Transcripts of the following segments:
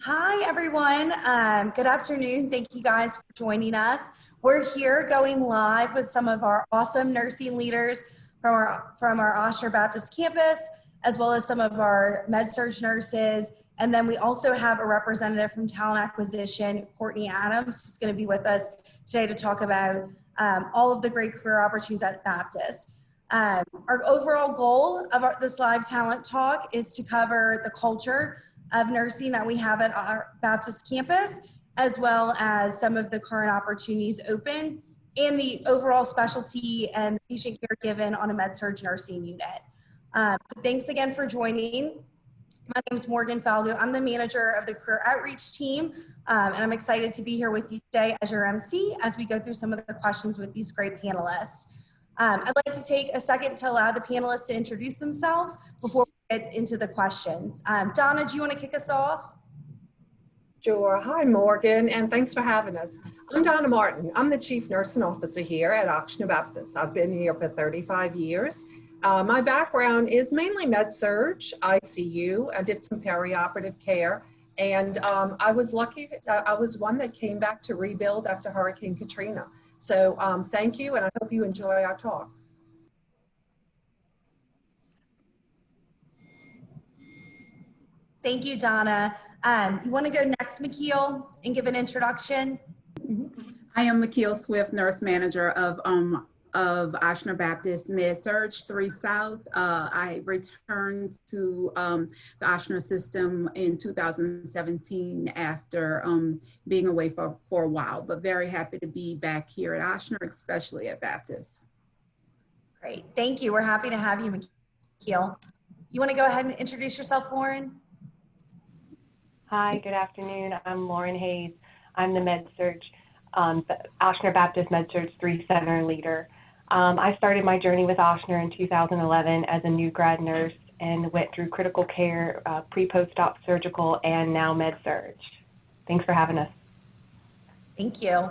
Hi, everyone. Good afternoon. Thank you guys for joining us. We're here going live with some of our awesome nursing leaders from our Ochsner Baptist campus, as well as some of our Med-Surg nurses. And then we also have a representative from Talent Acquisition, Courtney Adams, who's going to be with us today to talk about all of the great career opportunities at Baptist. Our overall goal of this live talent talk is to cover the culture of nursing that we have at our Baptist campus, as well as some of the current opportunities open and the overall specialty and patient care given on a Med-Surg nursing unit. So thanks again for joining. My name is Morgan Falgo. I'm the manager of the Career Outreach team, and I'm excited to be here with you today as your MC as we go through some of the questions with these great panelists. I'd like to take a second to allow the panelists to introduce themselves before we get into the questions. Donna, do you want to kick us off? Sure. Hi, Morgan, and thanks for having us. I'm Donna Martin. I'm the Chief Nursing Officer here at Ochsner Baptist. I've been here for 35 years. My background is mainly Med-Surg, ICU. I did some perioperative care, and I was lucky. I was one that came back to rebuild after Hurricane Katrina. So thank you, and I hope you enjoy our talk. Thank you, Donna. You want to go next, McKeel, and give an introduction? I am McKeel Swift, nurse manager of Ochsner Baptist Med-Surg 3 South. I returned to the Ochsner system in 2017 after being away for a while, but very happy to be back here at Ochsner, especially at Baptist. Great, thank you. We're happy to have you, McKeel. You want to go ahead and introduce yourself, Lauren? Hi, good afternoon. I'm Lauren Hayes. I'm the MedSurg, the Ochsner Baptist MedSurg 3 Center leader. I started my journey with Ochsner in 2011 as a new grad nurse and went through critical care, pre-post-op surgical, and now MedSurg. Thanks for having us. Thank you.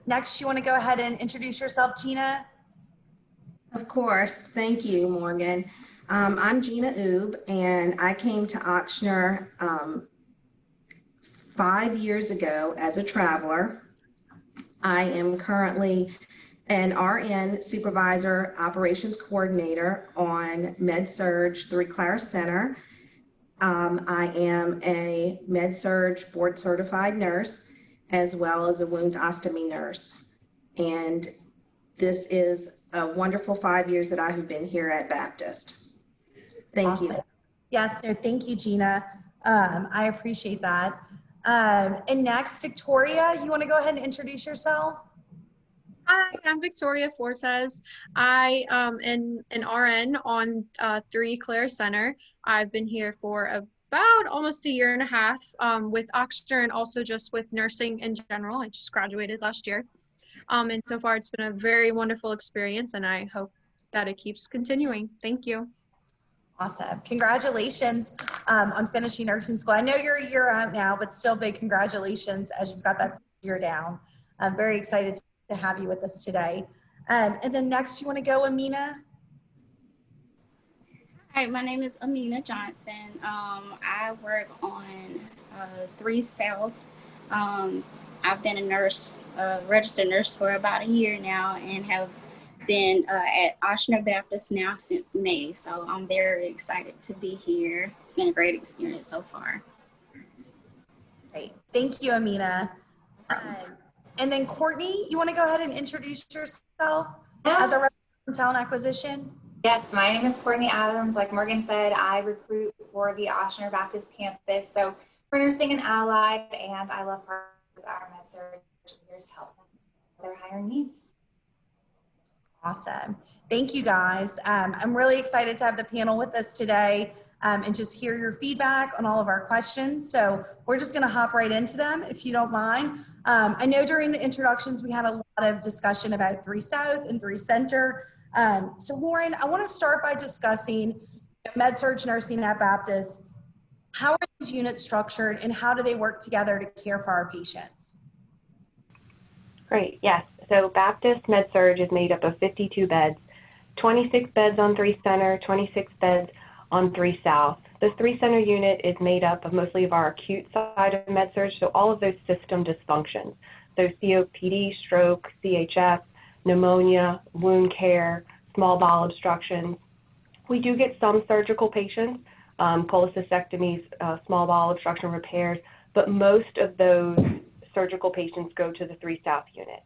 Next, you want to go ahead and introduce yourself, Gina? Of course. Thank you, Morgan. I'm Gina Uube, and I came to Ochsner 5 years ago as a traveler. I am currently an RN supervisor operations coordinator on MedSurg 3 Clare Center. I am a MedSurg board certified nurse, as well as a wound ostomy nurse. And this is a wonderful 5 years that I have been here at Baptist. Thank you. Yes, no, thank you, Gina. I appreciate that. And next, Victoria, you want to go ahead and introduce yourself? Hi, I'm Victoria Fortes. I am an RN on 3 Clare Center. I've been here for about almost a year and a half with Ochsner and also just with nursing in general. I just graduated last year. And so far it's been a very wonderful experience, and I hope that it keeps continuing. Thank you. Awesome. Congratulations on finishing nursing school. I know you're a year out now, but still big congratulations as you've got that year down. I'm very excited to have you with us today. And then next, you want to go, Amina? Hi, my name is Mina Johnson. I work on 3 South. I've been a nurse, registered nurse for about a year now, and have been at Ochsner Baptist now since May. So I'm very excited to be here. It's been a great experience so far. Great. Thank you, Amina. And then Courtney, you want to go ahead and introduce yourself as a representative from Talent Acquisition? Yes, my name is Courtney Adams. Like Morgan said, I recruit for the Ochsner Baptist campus. So for nursing and allied, and I love part of our MedSurg leaders help us with their higher needs. Awesome. Thank you, guys. I'm really excited to have the panel with us today and just hear your feedback on all of our questions. So we're just going to hop right into them, if you don't mind. I know during the introductions, we had a lot of discussion about 3 South and 3 Center. So Lauren, I want to start by discussing MedSurg nursing at Baptist. How are these units structured, and how do they work together to care for our patients? Great, yes. So Baptist MedSurg is made up of 52 beds, 26 beds on 3 Center, 26 beds on 3 South. The 3-center unit is made up of mostly of our acute side of MedSurg, so all of those system dysfunctions. So COPD, stroke, CHF, pneumonia, wound care, small bowel obstructions. We do get some surgical patients, cholecystectomies, small bowel obstruction repairs, but most of those surgical patients go to the 3 South unit.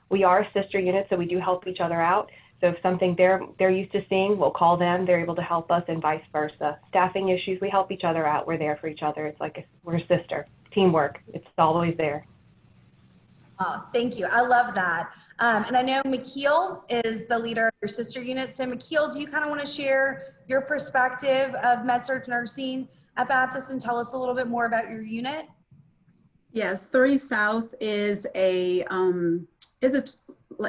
We are a sister unit, so we do help each other out. So if something they're used to seeing, we'll call them. They're able to help us, and vice versa. Staffing issues, we help each other out. We're there for each other. It's like we're a sister. Teamwork. It's always there. Oh, thank you. I love that. And I know McKeel is the leader of your sister unit. So McKeel, do you kind of want to share your perspective of MedSurg nursing at Baptist and tell us a little bit more about your unit? Yes, 3 South is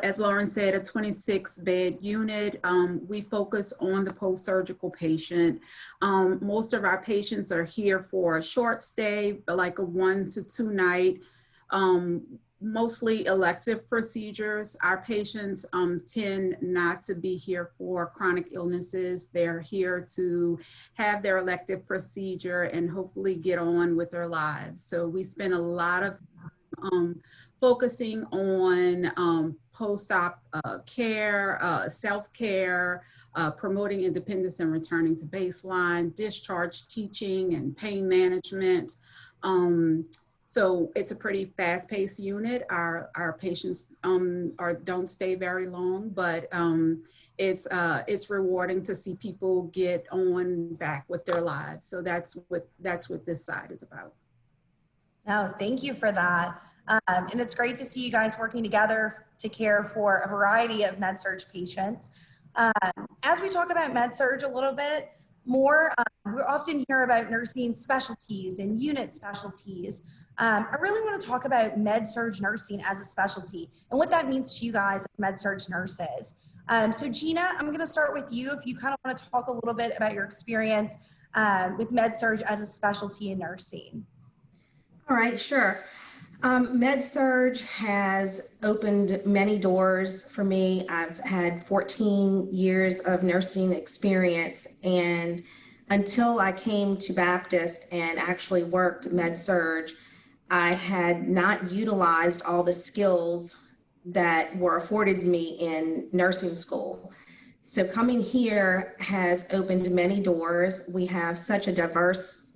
as Lauren said, a 26-bed unit. We focus on the post-surgical patient. Most of our patients are here for a short stay, like a 1 to 2 night, mostly elective procedures. Our patients tend not to be here for chronic illnesses. They're here to have their elective procedure and hopefully get on with their lives. So we spend a lot of time focusing on post-op care, self-care, promoting independence and returning to baseline, discharge teaching and pain management. So it's a pretty fast-paced unit. Our patients don't stay very long, but it's rewarding to see people get on back with their lives. So that's what this side is about. No, thank you for that. And it's great to see you guys working together to care for a variety of MedSurg patients. As we talk about MedSurg a little bit more, we often hear about nursing specialties and unit specialties. I really want to talk about MedSurg nursing as a specialty and what that means to you guys as MedSurg nurses. So Gina, I'm going to start with you. If you kind of want to talk a little bit about your experience with MedSurg as a specialty in nursing. All right, sure. MedSurg has opened many doors for me. I've had 14 years of nursing experience, and until I came to Baptist and actually worked MedSurg, I had not utilized all the skills that were afforded me in nursing school. So coming here has opened many doors. We have such a diverse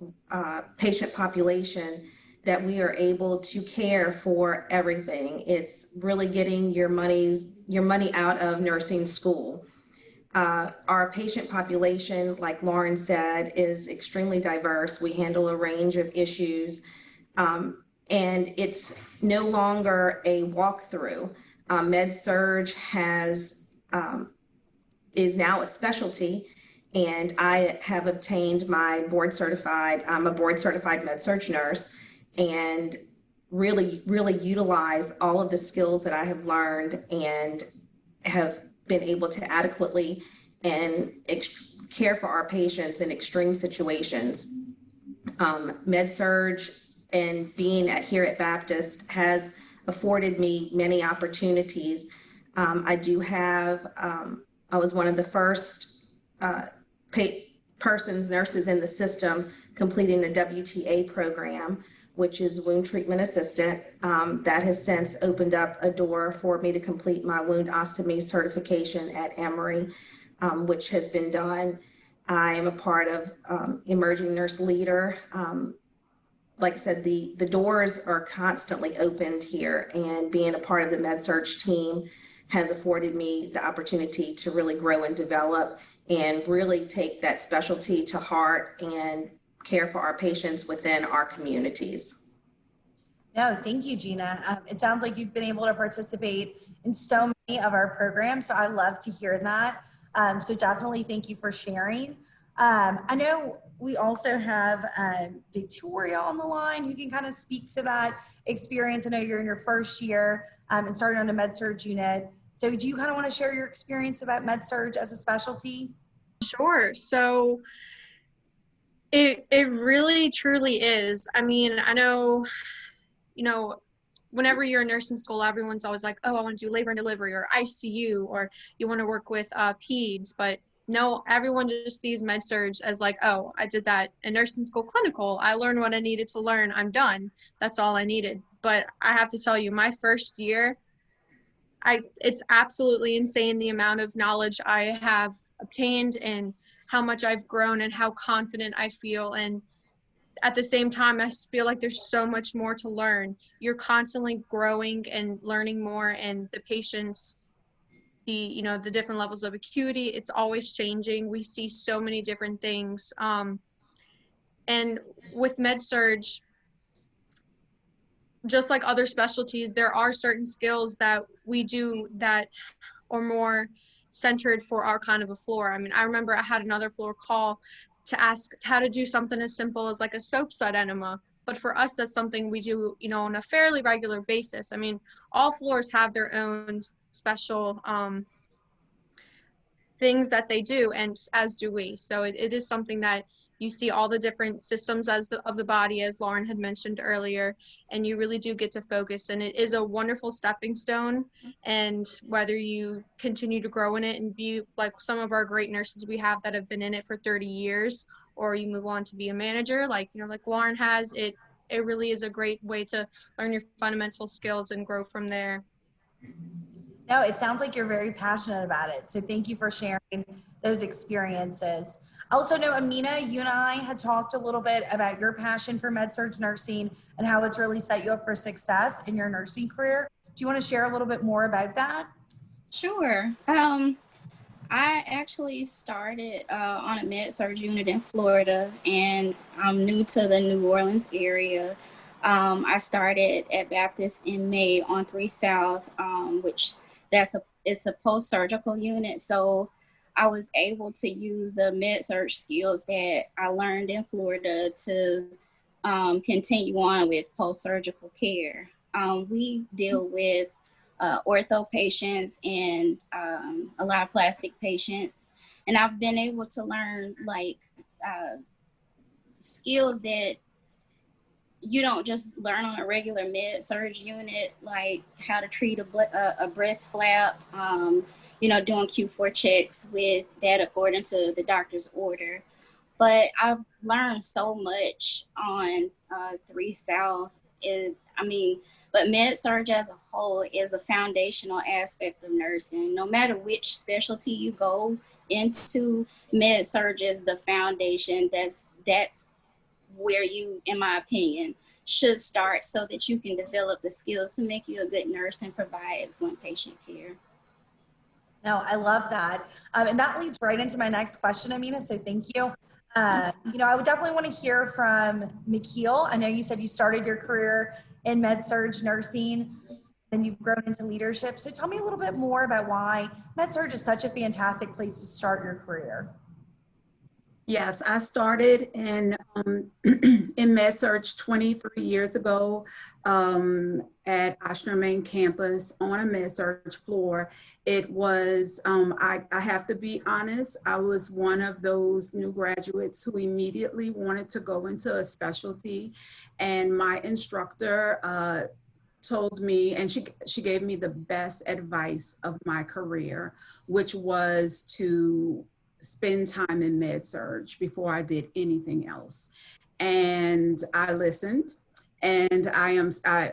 patient population that we are able to care for everything. It's really getting your money out of nursing school. Our patient population, like Lauren said, is extremely diverse. We handle a range of issues, and it's no longer a walkthrough. MedSurg is now a specialty, and I have obtained my I'm a board certified MedSurg nurse, and really utilize all of the skills that I have learned and have been able to adequately and care for our patients in extreme situations. MedSurg and being here at Baptist has afforded me many opportunities. I was one of the first nurses in the system completing the WTA program, which is wound treatment assistant. That has since opened up a door for me to complete my wound ostomy certification at Emory, which has been done. I am a part of Emerging Nurse Leader. Like I said, the doors are constantly opened here, and being a part of the MedSurg team has afforded me the opportunity to really grow and develop and really take that specialty to heart and care for our patients within our communities. No, thank you, Gina. It sounds like you've been able to participate in so many of our programs, so I love to hear that. So definitely thank you for sharing. I know we also have Victoria on the line who can kind of speak to that experience. I know you're in your first year and started on a MedSurg unit. So do you kind of want to share your experience about MedSurg as a specialty? Sure. So it really truly is. I mean, I know, whenever you're in nursing school, everyone's always like, oh, I want to do labor and delivery or ICU, or you want to work with peds. But no, everyone just sees med-surg as like, oh, I did that in nursing school clinical. I learned what I needed to learn. I'm done. That's all I needed. But I have to tell you, my first year, it's absolutely insane the amount of knowledge I have obtained and how much I've grown and how confident I feel. And at the same time, I feel like there's so much more to learn. You're constantly growing and learning more, and the patients, the different levels of acuity, it's always changing. We see so many different things. And with med-surg, just like other specialties, there are certain skills that we do that are more centered for our kind of a floor. I mean, I remember I had another floor call to ask how to do something as simple as like a soap sud enema. But for us, that's something we do, on a fairly regular basis. I mean, all floors have their own special things that they do, and as do we. So it is something that you see all the different systems of the body, as Lauren had mentioned earlier, and you really do get to focus, and it is a wonderful stepping stone. And whether you continue to grow in it and be like some of our great nurses we have that have been in it for 30 years, or you move on to be a manager like Lauren has, it really is a great way to learn your fundamental skills and grow from there. No, it sounds like you're very passionate about it. So thank you for sharing those experiences. I also know, Amina, you and I had talked a little bit about your passion for med-surg nursing and how it's really set you up for success in your nursing career. Do you want to share a little bit more about that? Sure. I actually started on a med-surg unit in Florida, and I'm new to the New Orleans area. I started at Baptist in May on 3 South, which it's a post-surgical unit. So I was able to use the med-surg skills that I learned in Florida to continue on with post-surgical care. We deal with ortho patients and a lot of plastic patients. And I've been able to learn skills that you don't just learn on a regular med-surg unit, like how to treat a breast flap, doing Q4 checks with that according to the doctor's order. But I've learned so much on 3 South. But med-surg as a whole is a foundational aspect of nursing. No matter which specialty you go into, med-surg is the foundation. That's where you, in my opinion, should start so that you can develop the skills to make you a good nurse and provide excellent patient care. No, I love that. And that leads right into my next question, Amina, so thank you. I would definitely want to hear from McKeel. I know you said you started your career in med-surg nursing, and you've grown into leadership. So tell me a little bit more about why med-surg is such a fantastic place to start your career. Yes, I started in med-surg 23 years ago at Ochsner main campus on a med-surg floor. It was, I have to be honest, I was one of those new graduates who immediately wanted to go into a specialty. And my instructor told me, and she gave me the best advice of my career, which was to spend time in med-surg before I did anything else. And I listened, and I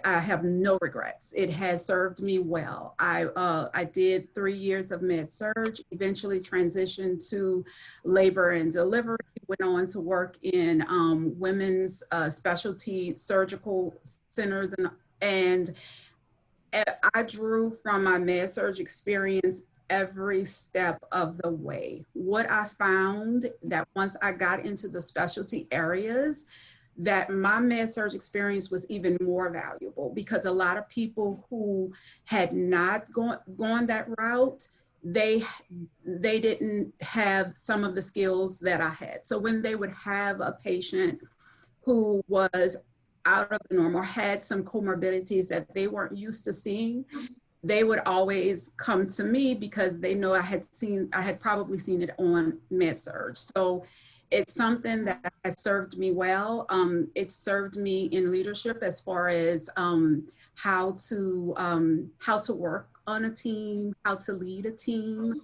have no regrets. It has served me well. I did 3 years of med-surg, eventually transitioned to labor and delivery, went on to work in women's specialty surgical centers, and I drew from my med-surg experience every step of the way. What I found that once I got into the specialty areas, that my med-surg experience was even more valuable, because a lot of people who had not gone that route, they didn't have some of the skills that I had. So when they would have a patient who was out of the norm or had some comorbidities that they weren't used to seeing, they would always come to me because they know I had probably seen it on med-surg. So it's something that has served me well. It served me in leadership as far as how to work on a team, how to lead a team.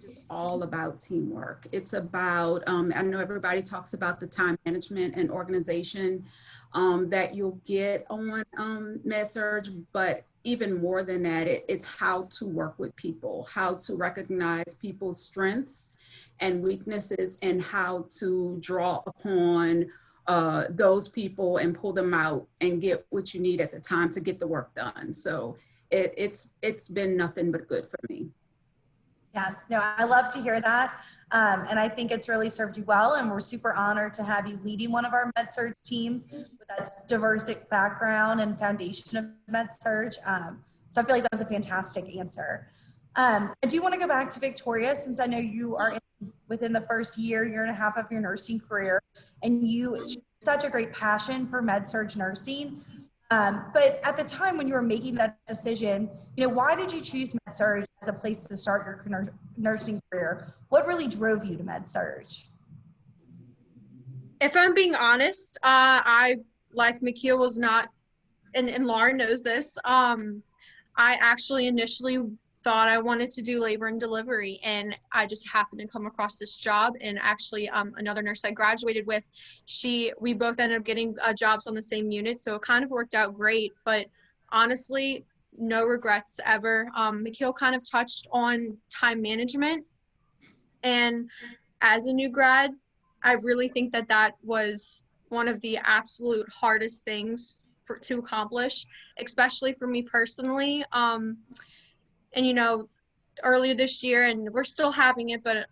It's all about teamwork. It's about, I know everybody talks about the time management and organization that you'll get on MedSurg, but even more than that, it's how to work with people, how to recognize people's strengths and weaknesses, and how to draw upon those people and pull them out and get what you need at the time to get the work done. So it's been nothing but good for me. Yes, no, I love to hear that. And I think it's really served you well. And we're super honored to have you leading one of our MedSurg teams with that diverse background and foundation of MedSurg. So I feel like that was a fantastic answer. I do want to go back to Victoria, since I know you are within the first year and a half of your nursing career, and you such a great passion for MedSurg nursing. But at the time when you were making that decision, why did you choose MedSurg as a place to start your nursing career? What really drove you to MedSurg? If I'm being honest, I, like McKeel, was not, and Lauren knows this, I actually initially thought I wanted to do labor and delivery, and I just happened to come across this job. And actually another nurse I graduated with, we both ended up getting jobs on the same unit, so it kind of worked out great. But honestly, no regrets ever. McKeel kind of touched on time management, and as a new grad, I really think that was one of the absolute hardest things to accomplish, especially for me personally. And earlier this year, and we're still having it, but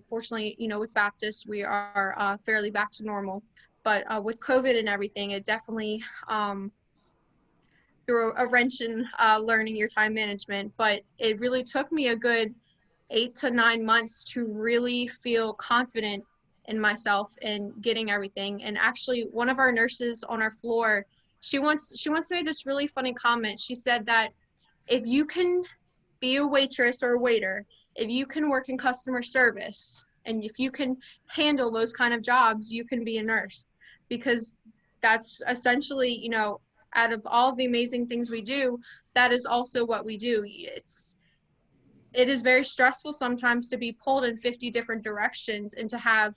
fortunately, with Baptist, we are fairly back to normal. But with COVID and everything, it definitely threw a wrench in learning your time management. But it really took me a good 8 to 9 months to really feel confident in myself and getting everything. And actually, one of our nurses on our floor, she once made this really funny comment. She said that if you can be a waitress or a waiter, if you can work in customer service, and if you can handle those kind of jobs, you can be a nurse. Because that's essentially, out of all of the amazing things we do, that is also what we do. It is very stressful sometimes to be pulled in 50 different directions, and to have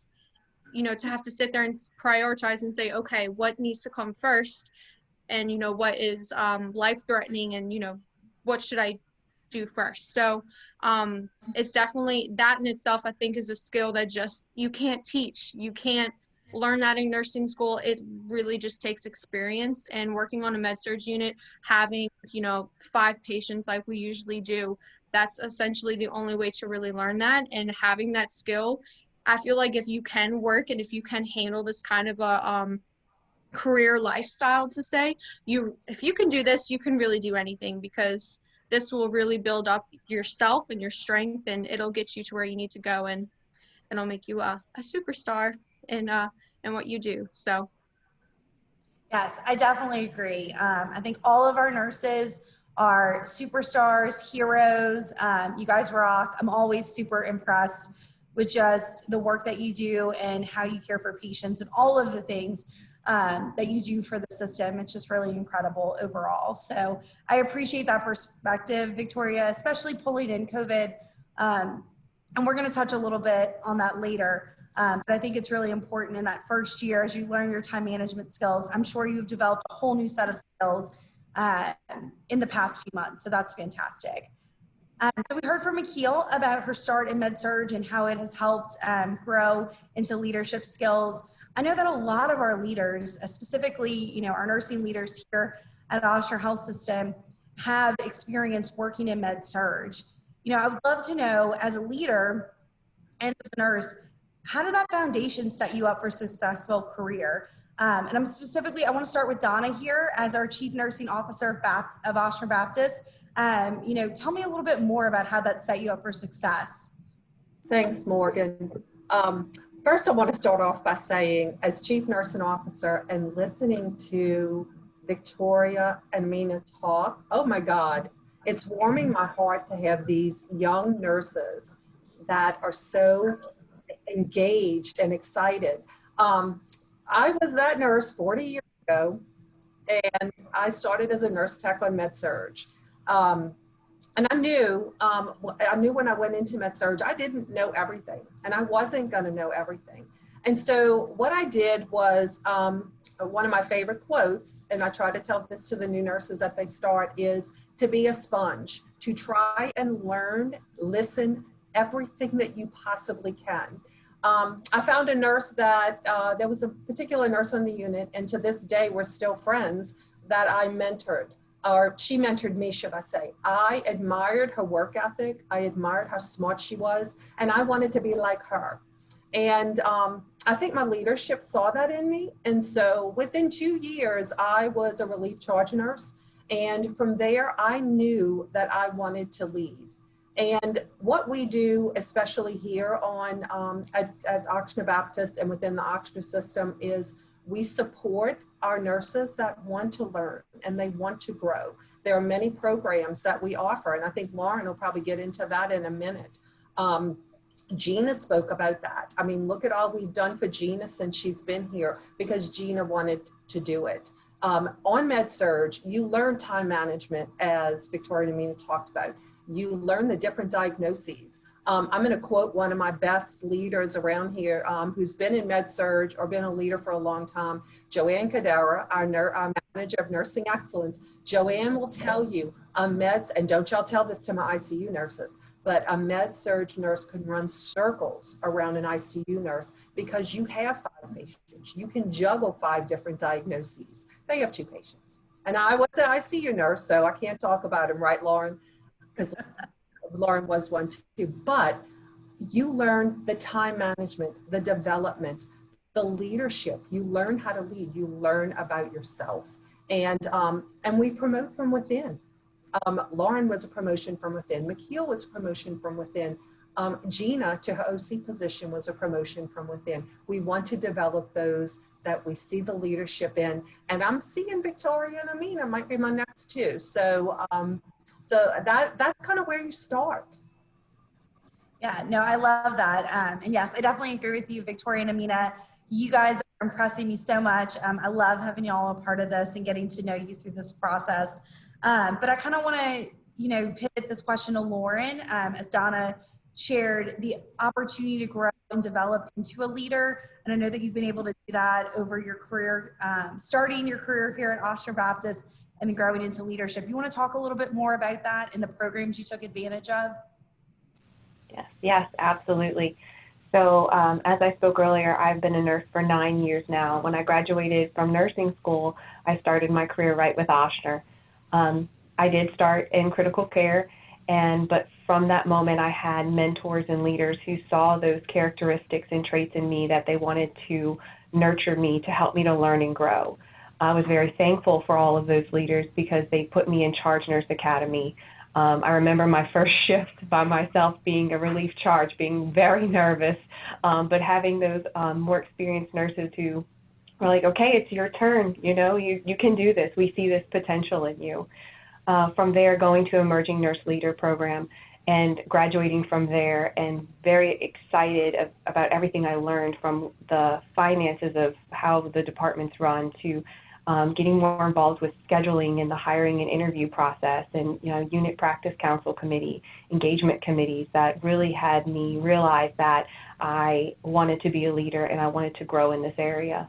to sit there and prioritize and say, okay, what needs to come first, and what is life-threatening, and what should I do first. So it's definitely, that in itself, I think, is a skill that just you can't teach. You can't learn that in nursing school. It really just takes experience, and working on a MedSurg unit, having 5 patients like we usually do, that's essentially the only way to really learn that. And having that skill, I feel like if you can work and if you can handle this kind of a career lifestyle, to say, if you can do this, you can really do anything, because this will really build up yourself and your strength, and it'll get you to where you need to go, and it'll make you a superstar in what you do. So Yes, I definitely agree. I think all of our nurses are superstars, heroes. You guys rock. I'm always super impressed with just the work that you do and how you care for patients and all of the things that you do for the system. It's just really incredible overall. So I appreciate that perspective, Victoria, especially pulling in COVID. And we're going to touch a little bit on that later. But I think it's really important in that first year, as you learn your time management skills. I'm sure you've developed a whole new set of skills in the past few months. So that's fantastic. So we heard from McKeel about her start in MedSurg and how it has helped grow into leadership skills. I know that a lot of our leaders, specifically, our nursing leaders here at Ochsner Health System, have experience working in MedSurg. I would love to know, as a leader and as a nurse, how did that foundation set you up for a successful career? And I want to start with Donna here as our Chief Nursing Officer of Ochsner Baptist. Tell me a little bit more about how that set you up for success. Thanks, Morgan. First, I want to start off by saying, as Chief Nursing Officer and listening to Victoria and Mina talk, oh my God, it's warming my heart to have these young nurses that are so engaged and excited. I was that nurse 40 years ago, and I started as a nurse tech on MedSurg. and I knew when I went into MedSurg, I didn't know everything, and I wasn't going to know everything. And so what I did was, one of my favorite quotes, and I try to tell this to the new nurses that they start, is to be a sponge, to try and learn, listen, everything that you possibly can. I found a nurse that, there was a particular nurse on the unit, and to this day we're still friends, that I mentored, or she mentored me, should I say. I admired her work ethic, I admired how smart she was, and I wanted to be like her. And I think my leadership saw that in me. And so within 2 years, I was a relief charge nurse. And from there, I knew that I wanted to lead. And what we do, especially here on at Ochsner Baptist and within the Ochsner system, is we support our nurses that want to learn and they want to grow. There are many programs that we offer, and I think Lauren will probably get into that in a minute. Gina spoke about that. I mean, look at all we've done for Gina since she's been here, because Gina wanted to do it. On MedSurg, you learn time management, as Victoria and Mina talked about. You learn the different diagnoses. I'm going to quote one of my best leaders around here, who's been in MedSurg or been a leader for a long time, Joanne Cadera, our manager of nursing excellence. Joanne will tell you, meds, and don't y'all tell this to my ICU nurses, but a MedSurg nurse can run circles around an ICU nurse because you have 5 patients. You can juggle 5 different diagnoses. They have 2 patients. And I was an ICU nurse, so I can't talk about him, right, Lauren? Because Lauren was one too. But you learn the time management, the development, the leadership. You learn how to lead. You learn about yourself. And we promote from within. Lauren was a promotion from within. McKeel was a promotion from within. Gina, to her OC position, was a promotion from within. We want to develop those that we see the leadership in. And I'm seeing Victoria and Amina might be my next 2. So, that's kind of where you start. Yeah, no, I love that. And yes, I definitely agree with you, Victoria and Amina. You guys are impressing me so much. I love having y'all a part of this and getting to know you through this process. But I kind of want to, pivot this question to Lauren, as Donna shared the opportunity to grow and develop into a leader. And I know that you've been able to do that over your career, starting your career here at Ochsner Baptist and then growing into leadership. You want to talk a little bit more about that and the programs you took advantage of? Yes, absolutely. So as I spoke earlier, I've been a nurse for 9 years now. When I graduated from nursing school, I started my career right with Ochsner. I did start in critical care, but from that moment, I had mentors and leaders who saw those characteristics and traits in me that they wanted to nurture me to help me to learn and grow. I was very thankful for all of those leaders because they put me in Charge Nurse Academy. I remember my first shift by myself being a relief charge, being very nervous, but having those more experienced nurses who were like, okay, it's your turn, you can do this. We see this potential in you. From there, going to Emerging Nurse Leader program and graduating from there, and very excited about everything I learned, from the finances of how the departments run to getting more involved with scheduling and the hiring and interview process, and unit practice council committee, engagement committees, that really had me realize that I wanted to be a leader and I wanted to grow in this area.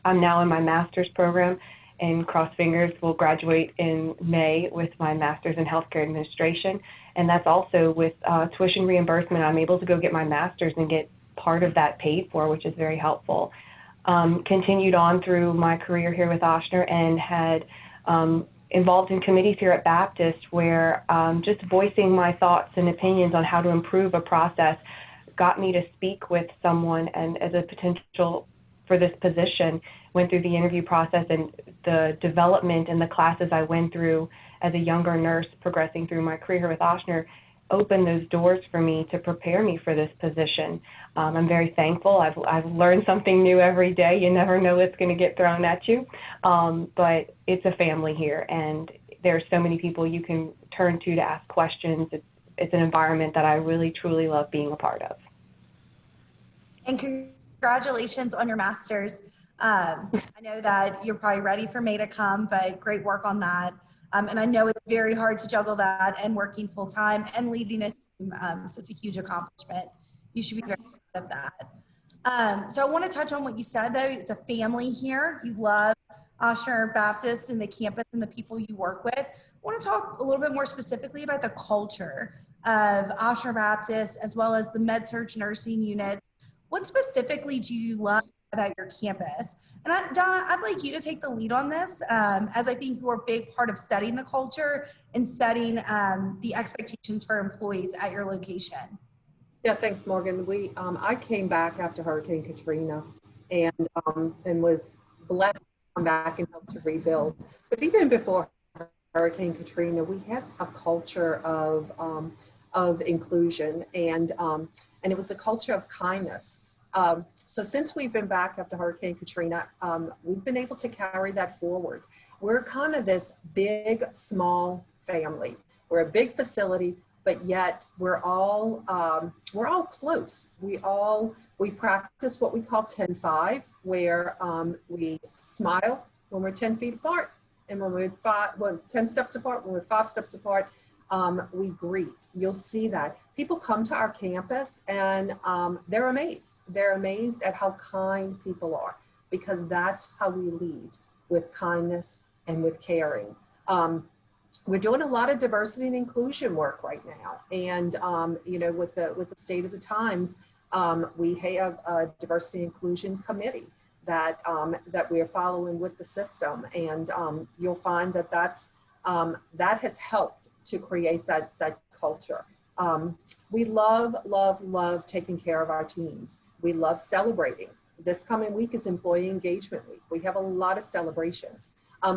I'm now in my master's program, and cross fingers, will graduate in May with my master's in healthcare administration, and that's also with tuition reimbursement. I'm able to go get my master's and get part of that paid for, which is very helpful. Continued on through my career here with Ochsner, and had involved in committees here at Baptist where just voicing my thoughts and opinions on how to improve a process got me to speak with someone, and as a potential for this position, went through the interview process, and the development and the classes I went through as a younger nurse progressing through my career here with Ochsner opened those doors for me to prepare me for this position. I'm very thankful. I've learned something new every day. You never know what's going to get thrown at you, but it's a family here, and there are so many people you can turn to ask questions. It's an environment that I really, truly love being a part of. And congratulations on your master's. I know that you're probably ready for May to come, but great work on that. And I know it's very hard to juggle that and working full time and leading a team. So it's a huge accomplishment. You should be very proud of that. So I want to touch on what you said, though. It's a family here. You love Ochsner Baptist and the campus and the people you work with. I want to talk a little bit more specifically about the culture of Ochsner Baptist as well as the Med-Surg nursing unit. What specifically do you love about your campus? And Donna, I'd like you to take the lead on this, as I think you're a big part of setting the culture and setting the expectations for employees at your location. Yeah, thanks, Morgan. I came back after Hurricane Katrina and was blessed to come back and help to rebuild. But even before Hurricane Katrina, we had a culture of inclusion, and it was a culture of kindness. So since we've been back after Hurricane Katrina, we've been able to carry that forward. We're kind of this big, small family. We're a big facility, but yet we're all close. We practice what we call 10-5, where we smile when we're 10 feet apart, and when we're 10 steps apart, when we're 5 steps apart, we greet. You'll see that. People come to our campus and they're amazed. They're amazed at how kind people are, because that's how we lead, with kindness and with caring. We're doing a lot of diversity and inclusion work right now. And, you know, with the state of the times, we have a diversity and inclusion committee that we're following with the system. And you'll find that that has helped to create that culture. We love taking care of our teams. We love celebrating. This coming week is Employee Engagement Week. We have a lot of celebrations.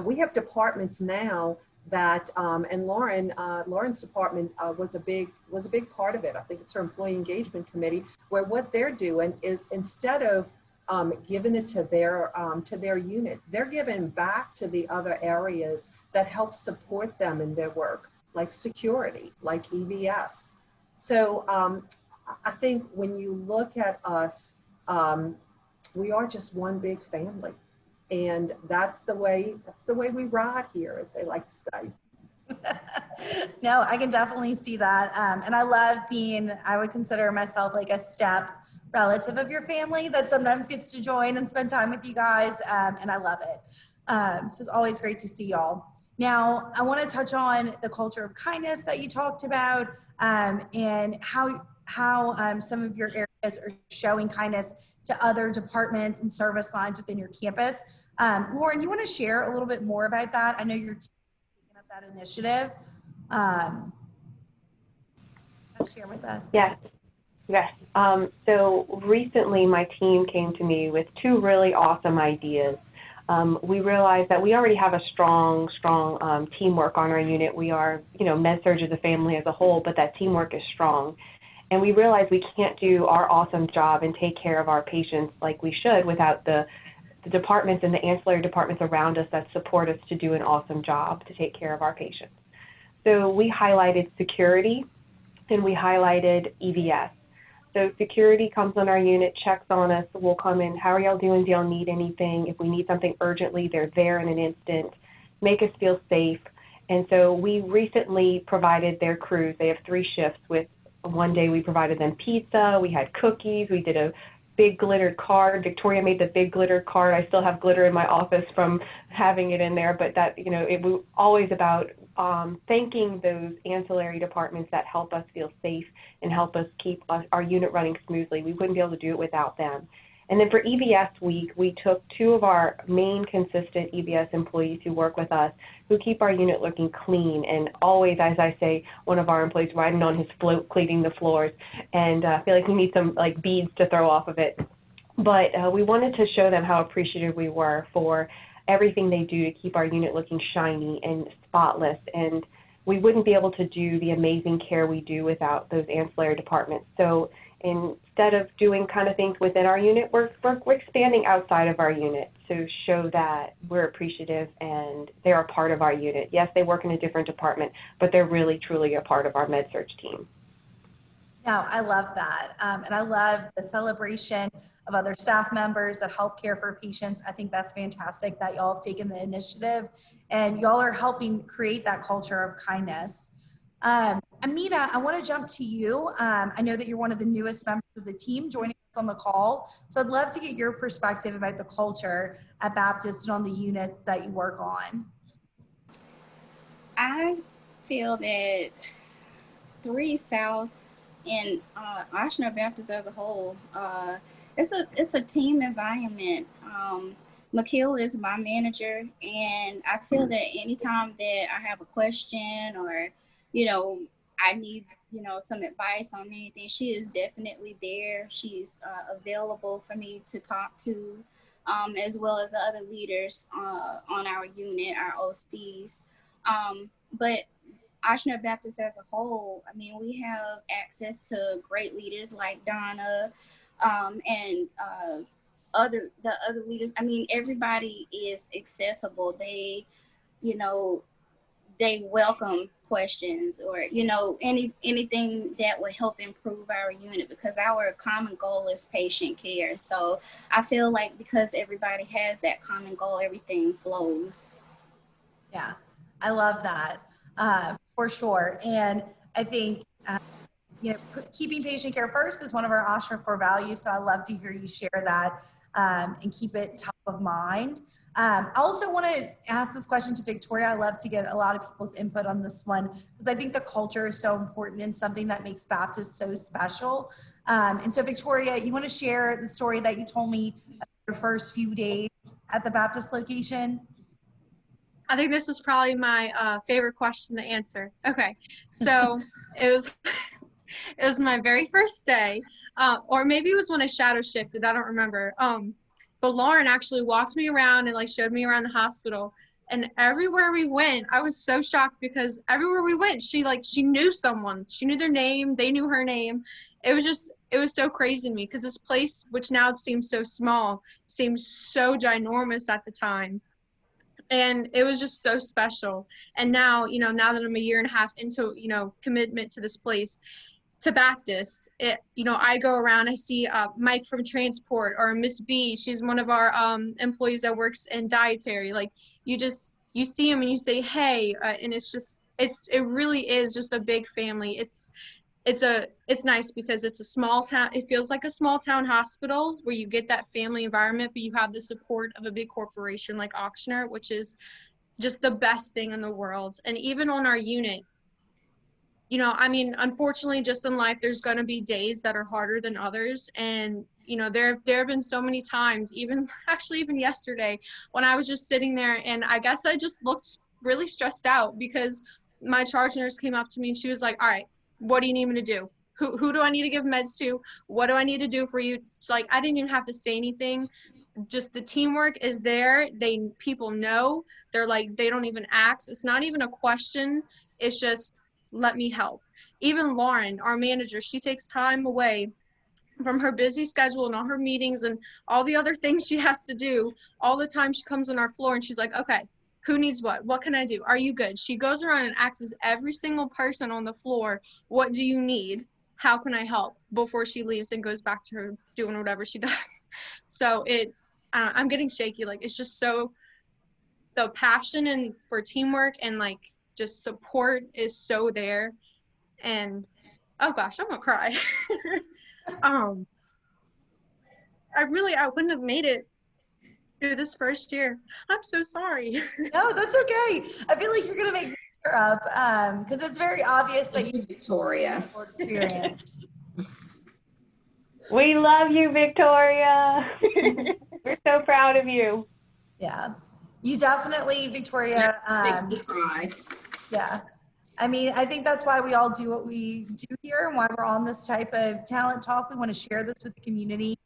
We have departments now that, and Lauren's department was a big part of it. I think it's her Employee Engagement Committee, where what they're doing is, instead of giving it to their unit, they're giving back to the other areas that help support them in their work, like security, like EVS. So I think when you look at us, we are just one big family. And that's the way we ride here, as they like to say. No, I can definitely see that. And I love being, I would consider myself like a step relative of your family that sometimes gets to join and spend time with you guys. And I love it. So it's always great to see y'all. Now, I want to touch on the culture of kindness that you talked about, and how some of your areas are showing kindness to other departments and service lines within your campus. Lauren, you want to share a little bit more about that? I know you're taking up that initiative. Share with us. Yes. So recently my team came to me with 2 really awesome ideas. We realized that we already have a strong teamwork on our unit. We are, Med-Surg as a family as a whole, but that teamwork is strong. And we realized we can't do our awesome job and take care of our patients like we should without the departments and the ancillary departments around us that support us to do an awesome job to take care of our patients. So we highlighted security and we highlighted EVS. So security comes on our unit, checks on us, we'll come in, how are y'all doing, do y'all need anything? If we need something urgently, they're there in an instant, make us feel safe. And so we recently provided their crews, they have 3 shifts. With one day we provided them pizza, we had cookies, we did a big glittered card. Victoria made the big glittered card. I still have glitter in my office from having it in there, but that, it was always about thanking those ancillary departments that help us feel safe and help us keep our unit running smoothly. We wouldn't be able to do it without them. And then for EVS week, we took 2 of our main consistent EVS employees who work with us, who keep our unit looking clean, and always, as I say, one of our employees riding on his float, cleaning the floors, and I feel like we need some beads to throw off of it. But we wanted to show them how appreciative we were for everything they do to keep our unit looking shiny and spotless, and we wouldn't be able to do the amazing care we do without those ancillary departments. So instead of doing kind of things within our unit, we're expanding outside of our unit to show that we're appreciative and they're a part of our unit. Yes, they work in a different department, but they're really, truly a part of our Med-Surg team. No, I love that. And I love the celebration of other staff members that help care for patients. I think that's fantastic that y'all have taken the initiative and y'all are helping create that culture of kindness. Amina, I want to jump to you. I know that you're one of the newest members of the team joining us on the call. So I'd love to get your perspective about the culture at Baptist and on the unit that you work on. I feel that 3 South and Ochsner Baptist as a whole, it's a team environment. McKeel is my manager, and I feel that anytime that I have a question or, you know, I need, you know, some advice on anything, she is definitely there. She's available for me to talk to, as well as other leaders on our unit, our OCs. But Ochsner Baptist as a whole, I mean, we have access to great leaders like Donna and the other leaders. I mean, everybody is accessible. They, you know, they welcome questions or, you know, anything that would help improve our unit, because our common goal is patient care. So I feel like because everybody has that common goal, everything flows. Yeah, I love that. For sure. And I think, you know, keeping patient care first is one of our Ochsner core values. So I love to hear you share that and keep it top of mind. I also want to ask this question to Victoria. I love to get a lot of people's input on this one because I think the culture is so important and something that makes Baptist so special. And so Victoria, you want to share the story that you told me your first few days at the Baptist location? I think this is probably my favorite question to answer. Okay, so it was my very first day, or maybe it was when I shadow shifted. I don't remember. But Lauren actually walked me around and like showed me around the hospital. And everywhere we went, I was so shocked because everywhere we went, she knew someone. She knew their name. They knew her name. It was so crazy to me because this place, which now seems so small, seems so ginormous at the time. And it was just so special. And now, you know, now that I'm a year and a half into, you know, commitment to this place, to Baptist, you know, I go around, I see Mike from transport or Miss B. She's one of our employees that works in dietary. Like you see him and you say, hey, and it really is just a big family. It's nice because it's a small town. It feels like a small town hospital where you get that family environment, but you have the support of a big corporation like Ochsner, which is just the best thing in the world. And even on our unit, you know, I mean, unfortunately, just in life, there's going to be days that are harder than others. And, you know, there have been so many times, even yesterday, when I was just sitting there and I guess I just looked really stressed out because my charge nurse came up to me and she was like, all right, what do you need me to do? Who do I need to give meds to? What do I need to do for you? So, like, I didn't even have to say anything. Just the teamwork is there. People know. They're like, they don't even ask. It's not even a question. It's just, let me help. Even Lauren, our manager, she takes time away from her busy schedule and all her meetings and all the other things she has to do. All the time she comes on our floor and she's like, okay, who needs what? What can I do? Are you good? She goes around and asks every single person on the floor, what do you need? How can I help? Before she leaves and goes back to her doing whatever she does. So I'm getting shaky. Like, it's just so, the passion and for teamwork and like just support is so there. And oh gosh, I'm gonna cry. I wouldn't have made it through this first year. I'm so sorry. No, that's okay. I feel like you're gonna make me tear up because it's very obvious that you Victoria experience. We love you, Victoria. We're so proud of you. Yeah, you definitely, Victoria. Yeah. I mean, I think that's why we all do what we do here and why we're on this type of talent talk. We want to share this with the community,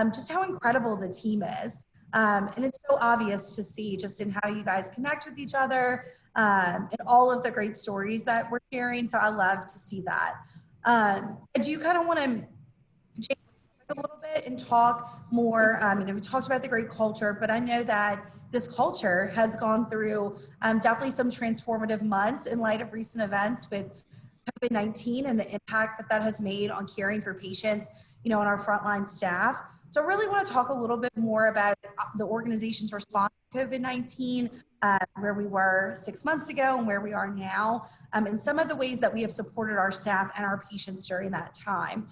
just how incredible the team is. And it's so obvious to see just in how you guys connect with each other and all of the great stories that we're sharing. So I love to see that. I do kind of want to a little bit and talk more. We talked about the great culture, but I know that this culture has gone through definitely some transformative months in light of recent events with COVID-19 and the impact that that has made on caring for patients, you know, and our frontline staff. So I really want to talk a little bit more about the organization's response to COVID-19, where we were 6 months ago and where we are now, and some of the ways that we have supported our staff and our patients during that time.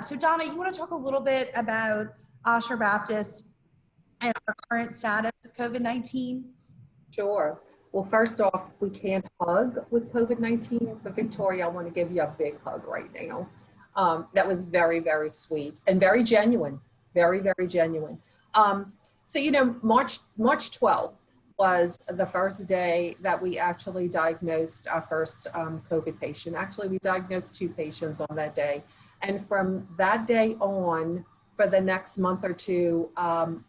So Donna, you want to talk a little bit about Ochsner Baptist and our current status with COVID-19? Sure. Well, first off, we can't hug with COVID-19, but Victoria, I want to give you a big hug right now. That was very, very sweet and very genuine, very, very genuine. So, you know, March 12th was the first day that we actually diagnosed our first COVID patient. Actually, we diagnosed 2 patients on that day. And from that day on, for the next month or two,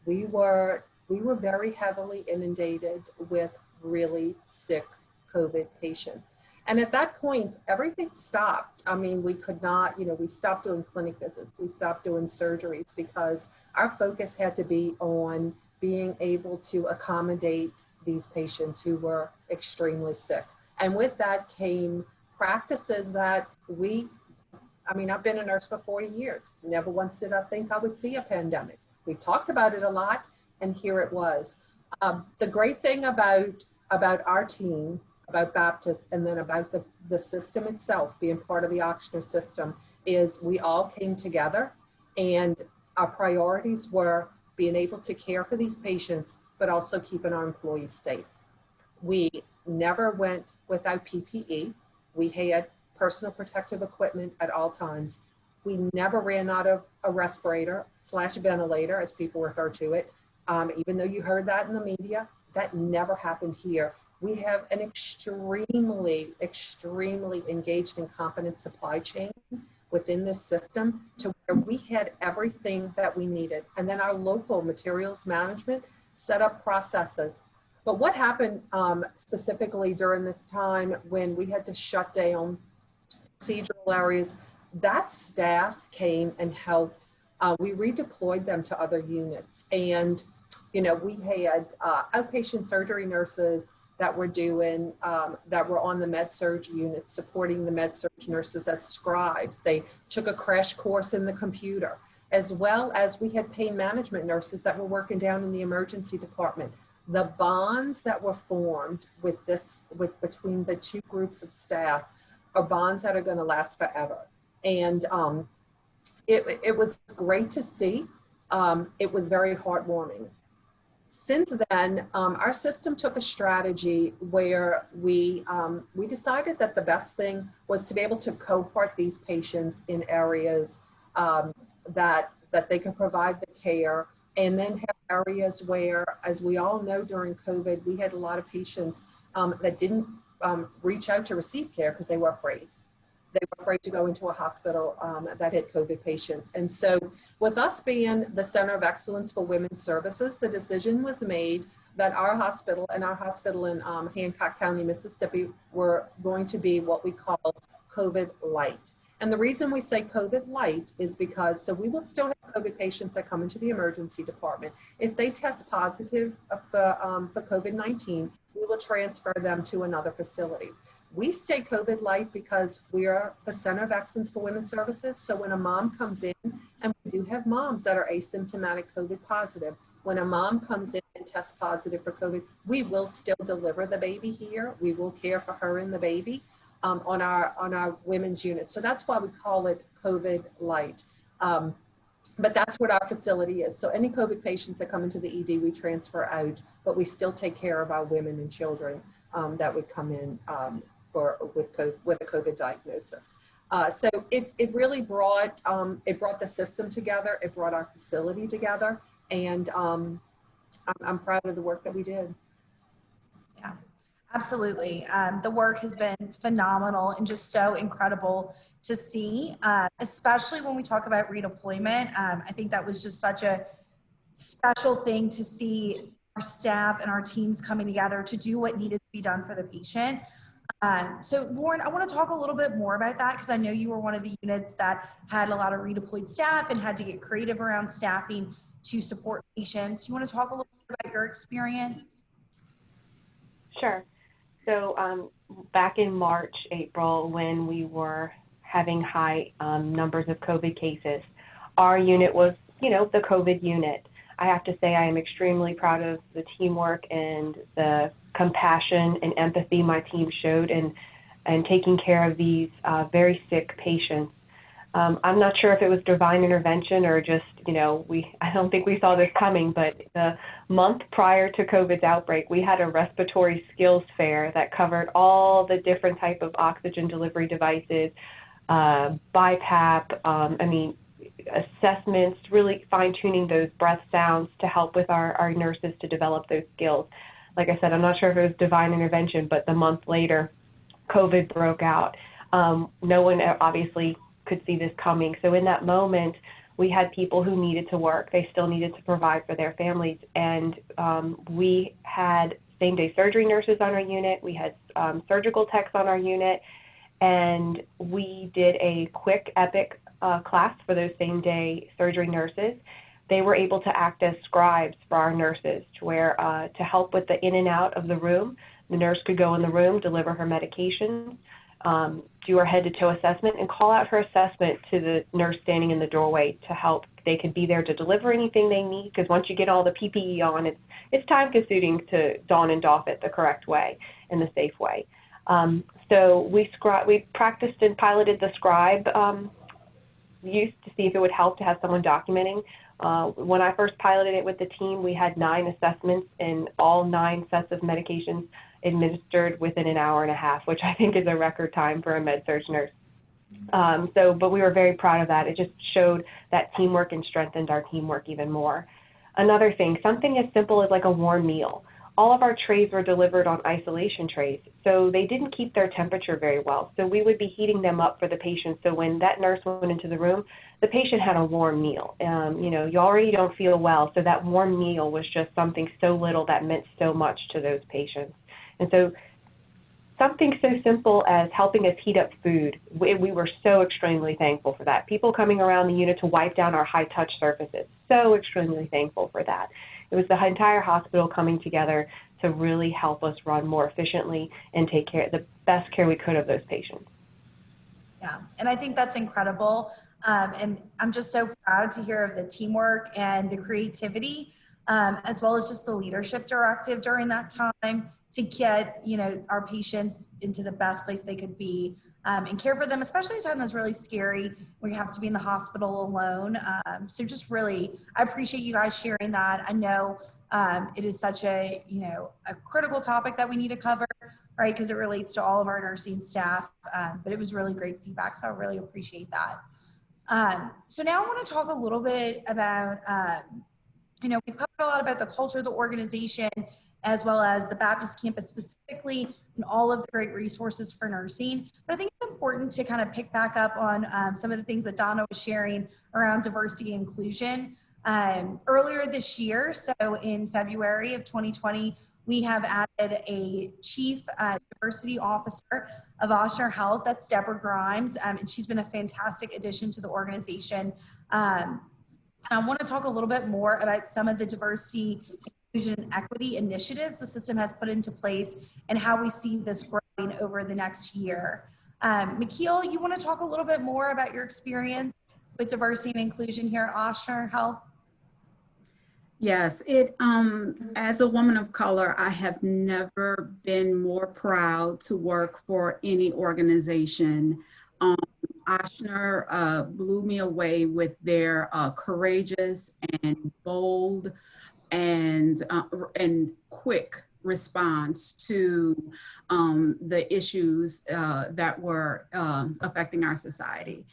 we were very heavily inundated with really sick COVID patients. And at that point, everything stopped. I mean, we could not, you know, we stopped doing clinic visits, we stopped doing surgeries because our focus had to be on being able to accommodate these patients who were extremely sick. And with that came practices that I've been a nurse for 40 years. Never once did I think I would see a pandemic. We talked about it a lot, and here it was. The great thing about our team, about Baptist, and then about the system itself, being part of the Ochsner system, is we all came together, and our priorities were being able to care for these patients, but also keeping our employees safe. We never went without PPE. We had personal protective equipment at all times. We never ran out of a respirator/ventilator, as people refer to it. Even though you heard that in the media, that never happened here. We have an extremely, extremely engaged and competent supply chain within this system to where we had everything that we needed. And then our local materials management set up processes. But what happened specifically during this time when we had to shut down procedural areas, that staff came and helped. We redeployed them to other units. And, you know, we had outpatient surgery nurses that were doing, that were on the MedSurg unit, supporting the MedSurg nurses as scribes. They took a crash course in the computer, as well as we had pain management nurses that were working down in the emergency department. The bonds that were formed between the 2 groups of staff are bonds that are going to last forever. And it was great to see. It was very heartwarming. Since then, our system took a strategy where we decided that the best thing was to be able to cohort these patients in areas that they could provide the care, and then have areas where, as we all know, during COVID, we had a lot of patients that didn't reach out to receive care because they were afraid. They were afraid to go into a hospital that had COVID patients. And so with us being the Center of Excellence for Women's Services, the decision was made that our hospital and our hospital in Hancock County, Mississippi, were going to be what we call COVID light. And the reason we say COVID light is because, so we will still have COVID patients that come into the emergency department. If they test positive for COVID-19, we will transfer them to another facility. We stay COVID light because we are the Center of Excellence for Women's Services. So when a mom comes in, and we do have moms that are asymptomatic COVID positive, when a mom comes in and tests positive for COVID, we will still deliver the baby here. We will care for her and the baby on our women's unit. So that's why we call it COVID light. But that's what our facility is. So any COVID patients that come into the ED, we transfer out, but we still take care of our women and children that would come in with a COVID diagnosis. So it really brought the system together. It brought our facility together, and I'm proud of the work that we did. Yeah, absolutely. The work has been phenomenal and just so incredible to see, especially when we talk about redeployment. I think that was just such a special thing to see our staff and our teams coming together to do what needed to be done for the patient. So Lauren, I want to talk a little bit more about that because I know you were one of the units that had a lot of redeployed staff and had to get creative around staffing to support patients. You want to talk a little bit about your experience? Sure. So back in March, April, when we were having high numbers of COVID cases, our unit was, the COVID unit. I have to say I am extremely proud of the teamwork and the compassion and empathy my team showed in taking care of these very sick patients. I'm not sure if it was divine intervention or just, I don't think we saw this coming, but the month prior to COVID's outbreak, we had a respiratory skills fair that covered all the different type of oxygen delivery devices, BiPAP, assessments, really fine-tuning those breath sounds to help with our nurses to develop those skills. Like I said, I'm not sure if it was divine intervention, but the month later, COVID broke out. No one obviously could see this coming. So in that moment, we had people who needed to work. They still needed to provide for their families. And we had same-day surgery nurses on our unit. We had surgical techs on our unit. And we did a quick EPIC class for those same-day surgery nurses. They were able to act as scribes for our nurses to help with the in and out of the room. The nurse could go in the room, deliver her medications, do her head-to-toe assessment, and call out her assessment to the nurse standing in the doorway to help. They could be there to deliver anything they need, because once you get all the PPE on, it's time-consuming to don and doff it the correct way and the safe way. So we practiced and piloted the scribe use to see if it would help to have someone documenting. When I first piloted it with the team, we had 9 assessments and all 9 sets of medications administered within an hour and a half, which I think is a record time for a med-surg nurse. But we were very proud of that. It just showed that teamwork and strengthened our teamwork even more. Another thing, something as simple as like a warm meal. All of our trays were delivered on isolation trays, so they didn't keep their temperature very well. So we would be heating them up for the patient. So when that nurse went into the room, the patient had a warm meal. You already don't feel well, so that warm meal was just something so little that meant so much to those patients. And so something so simple as helping us heat up food, we were so extremely thankful for that. People coming around the unit to wipe down our high-touch surfaces, so extremely thankful for that. It was the entire hospital coming together to really help us run more efficiently and take care, the best care we could of those patients. Yeah, and I think that's incredible. And I'm just so proud to hear of the teamwork and the creativity, as well as just the leadership directive during that time to get, our patients into the best place they could be and care for them, especially at a time that's really scary when you have to be in the hospital alone. So just really, I appreciate you guys sharing that. I know it is such a critical topic that we need to cover, right? Because it relates to all of our nursing staff, but it was really great feedback. So I really appreciate that. So now I want to talk a little bit about, we've covered a lot about the culture of the organization, as well as the Baptist campus specifically, and all of the great resources for nursing. But I think it's important to kind of pick back up on some of the things that Donna was sharing around diversity and inclusion. Earlier this year, so in February of 2020, we have added a chief diversity officer of Ochsner Health. That's Deborah Grimes, and she's been a fantastic addition to the organization. And I want to talk a little bit more about some of the diversity, inclusion, and equity initiatives the system has put into place and how we see this growing over the next year. Mikhail, you want to talk a little bit more about your experience with diversity and inclusion here at Ochsner Health? Yes, as a woman of color, I have never been more proud to work for any organization. Ochsner blew me away with their courageous and bold and quick response to the issues that were affecting our society.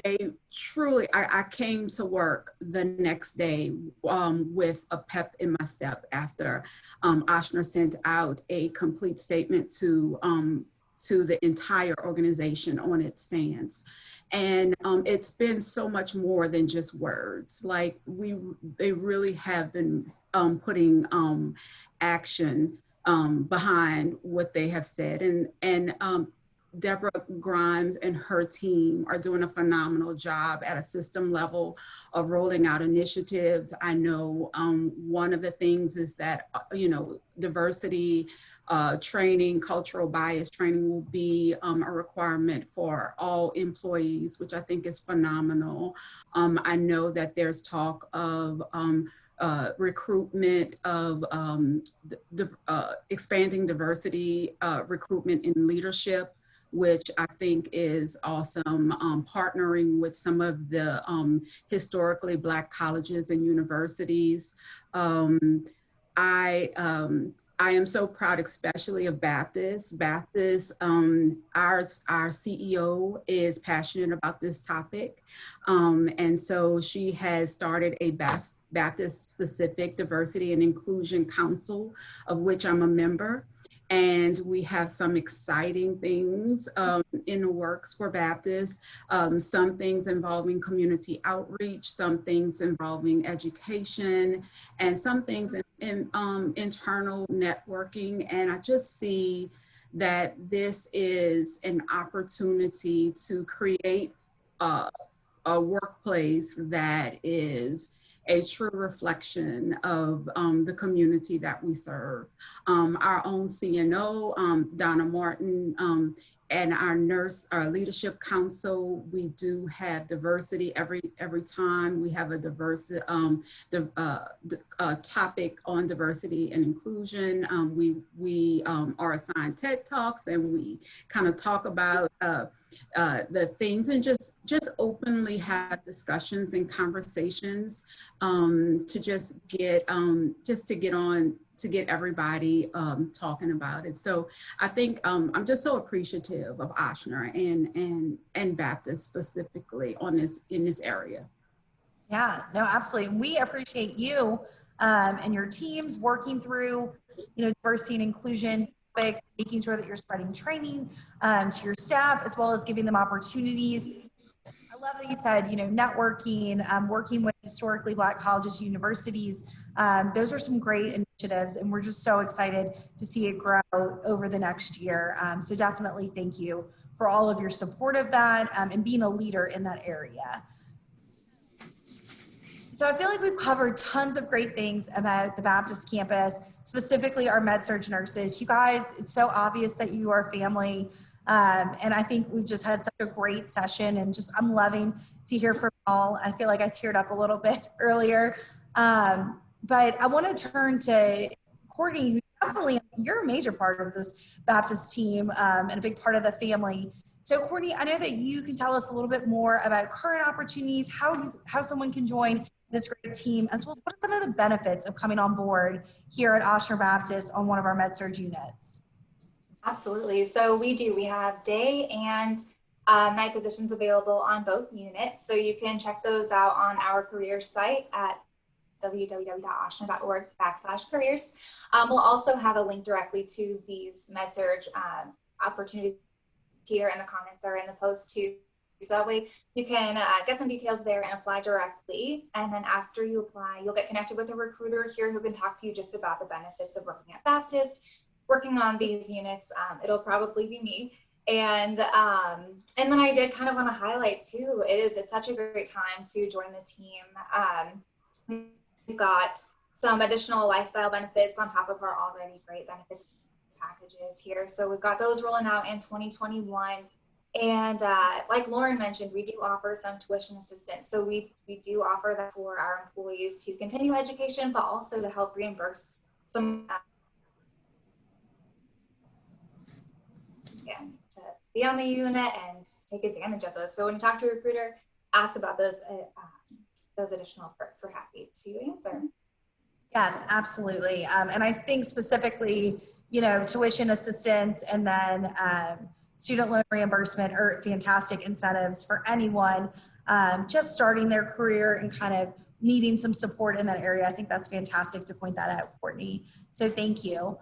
They truly, I came to work the next day with a pep in my step after Ochsner sent out a complete statement to the entire organization on its stance. And it's been so much more than just words. Like they really have been putting action behind what they have said. And Deborah Grimes and her team are doing a phenomenal job at a system level of rolling out initiatives. I know one of the things is that, diversity training, cultural bias training will be a requirement for all employees, which I think is phenomenal. I know that there's talk of recruitment of expanding diversity recruitment in leadership, which I think is awesome, partnering with some of the historically Black colleges and universities. I am so proud, especially of Baptist. Baptist, our CEO is passionate about this topic. And so she has started a Baptist-specific diversity and inclusion council, of which I'm a member. And we have some exciting things in the works for Baptist, some things involving community outreach, some things involving education, and some things in internal networking. And I just see that this is an opportunity to create a workplace that is a true reflection of the community that we serve. Our own CNO, Donna Martin, and our leadership council, we do have diversity every time we have a diverse topic on diversity and inclusion. We are assigned TED Talks, and we kind of talk about the things and just openly have discussions and conversations to just get everybody talking about it. So I think I'm just so appreciative of Ochsner and Baptist specifically in this area. Yeah, no, absolutely. We appreciate you and your teams working through, diversity and inclusion topics, making sure that you're spreading training to your staff, as well as giving them opportunities. I love that you said, networking, working with historically Black colleges, universities. Those are some great initiatives, and we're just so excited to see it grow over the next year. So definitely thank you for all of your support of that and being a leader in that area. So I feel like we've covered tons of great things about the Baptist campus, specifically our Med-Surg nurses. You guys, it's so obvious that you are family. And I think we've just had such a great session, and I'm loving to hear from all. I feel like I teared up a little bit earlier. But I want to turn to Courtney, who definitely, you're a major part of this Baptist team and a big part of the family. So Courtney, I know that you can tell us a little bit more about current opportunities, how someone can join this great team, as well as what are some of the benefits of coming on board here at Ochsner Baptist on one of our Med-Surg units? Absolutely. So we have day and night positions available on both units. So you can check those out on our career site at www.ochsner.org/careers. We'll also have a link directly to these Med-Surg opportunities here in the comments or in the post too. So that way you can get some details there and apply directly. And then after you apply, you'll get connected with a recruiter here who can talk to you just about the benefits of working at Baptist, working on these units. It'll probably be me. And then I did kind of want to highlight too, it's such a great time to join the team. We've got some additional lifestyle benefits on top of our already great benefits packages here. So we've got those rolling out in 2021. And like Lauren mentioned, we do offer some tuition assistance. So we do offer that for our employees to continue education, but also to help reimburse some to be on the unit and take advantage of those. So when you talk to a recruiter, ask about those additional perks. We're happy to answer. Yes, absolutely. And I think specifically, tuition assistance and then student loan reimbursement are fantastic incentives for anyone just starting their career and kind of needing some support in that area. I think that's fantastic to point that out, Courtney. So thank you.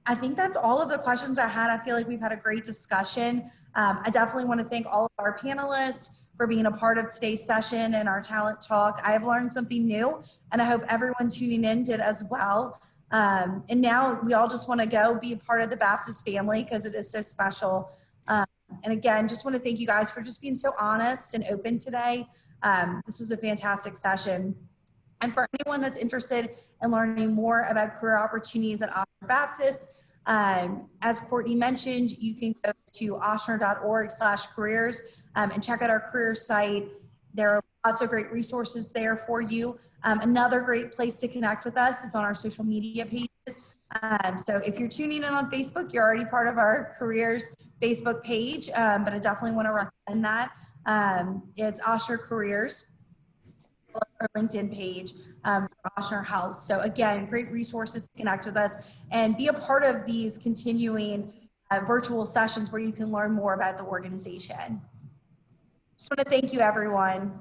I think that's all of the questions I had. I feel like we've had a great discussion. I definitely want to thank all of our panelists for being a part of today's session and our talent talk. I have learned something new, and I hope everyone tuning in did as well. And now we all just want to go be a part of the Baptist family because it is so special. And again, just want to thank you guys for just being so honest and open today. This was a fantastic session. And for anyone that's interested in learning more about career opportunities at Ochsner Baptist, as Courtney mentioned, you can go to ochsner.org/careers and check out our career site. There are lots of great resources there for you. Another great place to connect with us is on our social media pages. So if you're tuning in on Facebook, you're already part of our careers Facebook page, but I definitely want to recommend that. It's Ochsner Careers, our LinkedIn page, for Ochsner Health. So again, great resources to connect with us and be a part of these continuing virtual sessions where you can learn more about the organization. Just want to thank you, everyone.